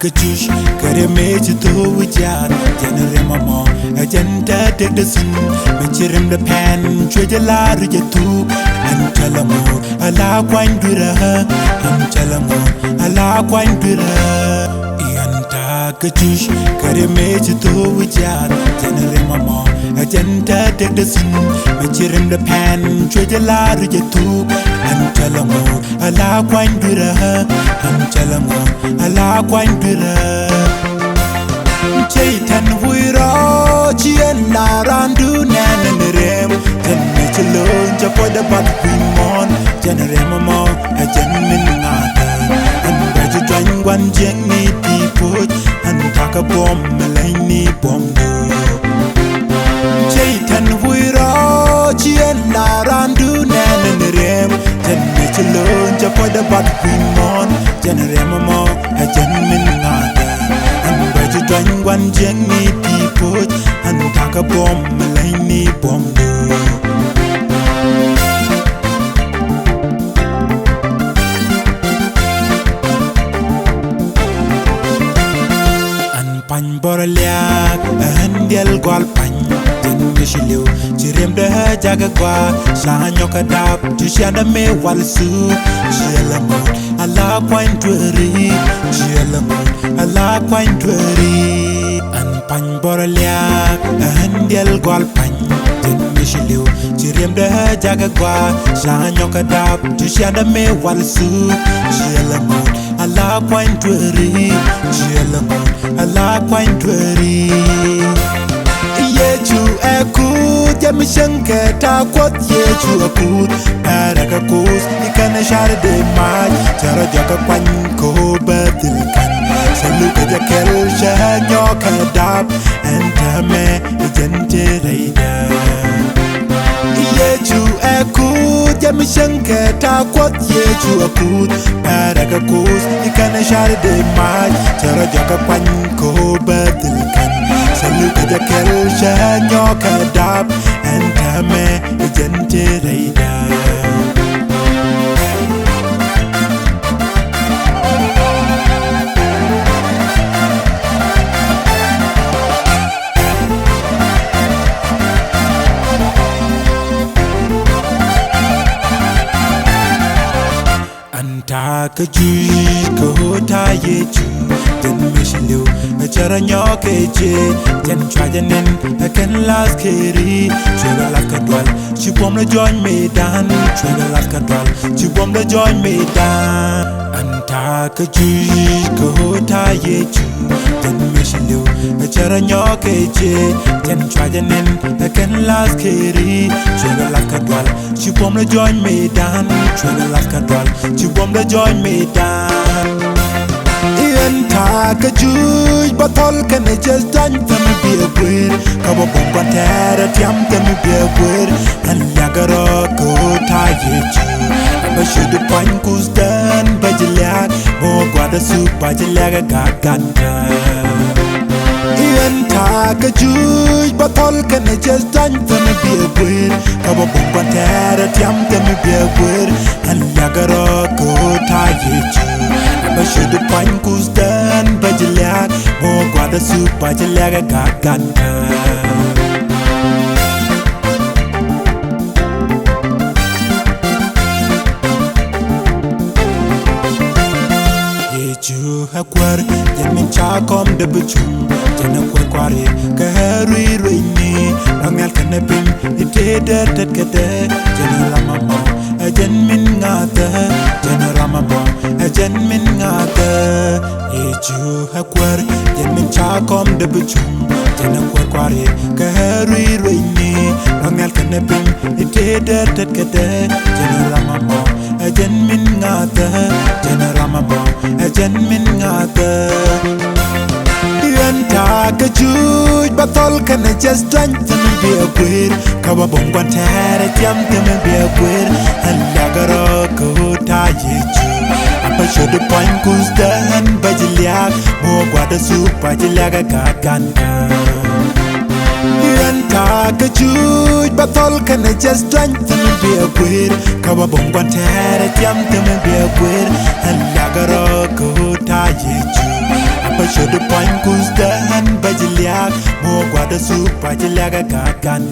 kachush kare meji to wijar janare mama agenda take the sun mechirim the pen chwejala rujatu antalamo ala kwandura antalamo ala kwandura yanta kachush kare meji to wijar janare mama agenda take the sun mechirim the pen chwejala rujatu antalamo ala kwandura antalamo ala kwandura Chaitan huiro chien la randu nanarem Janmechelo japoda bat wimon Janarem mo a janmin nada And baji jangwan jeng ni tipoj And taka bom malaini bom do Chaitan huiro chien la randu nanarem Janmechelo japoda bat wimon Janarem mo a janmin nada Jangwan jeng ni tipoj and taka bom malaini bom do an pan boraliak an del gol pan den mishiliu chirem de jaga gwa sanyo kadap tushanda me walsu jelamo ala kwanturi jelamo ala kwanturi an pan boraliak an del gol pan den mishiliu chirem de jaga gwa sanyo kadap tushanda me walsu jelamo ala kwanturi jelamo ala kwanturi Yechu ekut Jamishanke takwat yechu akut Paraka kus ikana share de maj Chara jaka kwanko batilkan Saluka jakel shanyo kadab Entame ijente reida Yechu ekut Jamishanke takwat yechu akut Paraka kus ikana share de maj Chara jaka kwanko batilkan Saluka jakel shanyo kadab Entame ijente reida Anta kajuj kohota yechu Den mishiliu Chara nyoke je Den trajanin Ken las keri Chwega las kadwal Chibom la join medan Chwega las kadwal Chibom la join medan Anta kajuj kohota yechu Den mishiliu Chara nyoke je Den trajanin Ken las keri Chwega las kadwal Chibom la join medan Chwega las kadwal Chibom la join medan Taka juj batol kene just done for me be a queer Kabo bomba terra tiam to me be a queer And lagaro ko tayechu Aba shudu pan kusdan bajiliak Mo guada soup bajiliaga gaganta Ian taka juj batol kene just done for me be a queer Kabo bomba terra tiam to me be a queer And lagaro ko tayechu Aba shudu pan kusdan bajiliak Mo guada soup bajiliaga gaganta Yechu hakwar Yamin chakom de buchum Jana kwari Kaharui ruini Rangal kanapin Ite tet kete Jana ramama Ajan min ngata Jana ramama Ajan min ngata Yechu hakwar Yamin chakom de buchum Jana kwari Kaharui ruini Rangal kanapin Ite tet kete Jana ramama Ajan min ngata Jana ramama Ajan min ngata Taka juj batol kana just drink to me be a queer Kawa bongwan tere tiam to me be a queer And lagaro ko tayechu Apa shudu point kusdan bajiliak Mo guada soup bajiliaga gaganta Taka juj batol kana just drink to me be a queer Kawa bongwan tere tiam to me be a queer And lagaro ko tayechu the point kus dan bajiliak mo gwada su bajiliak kakan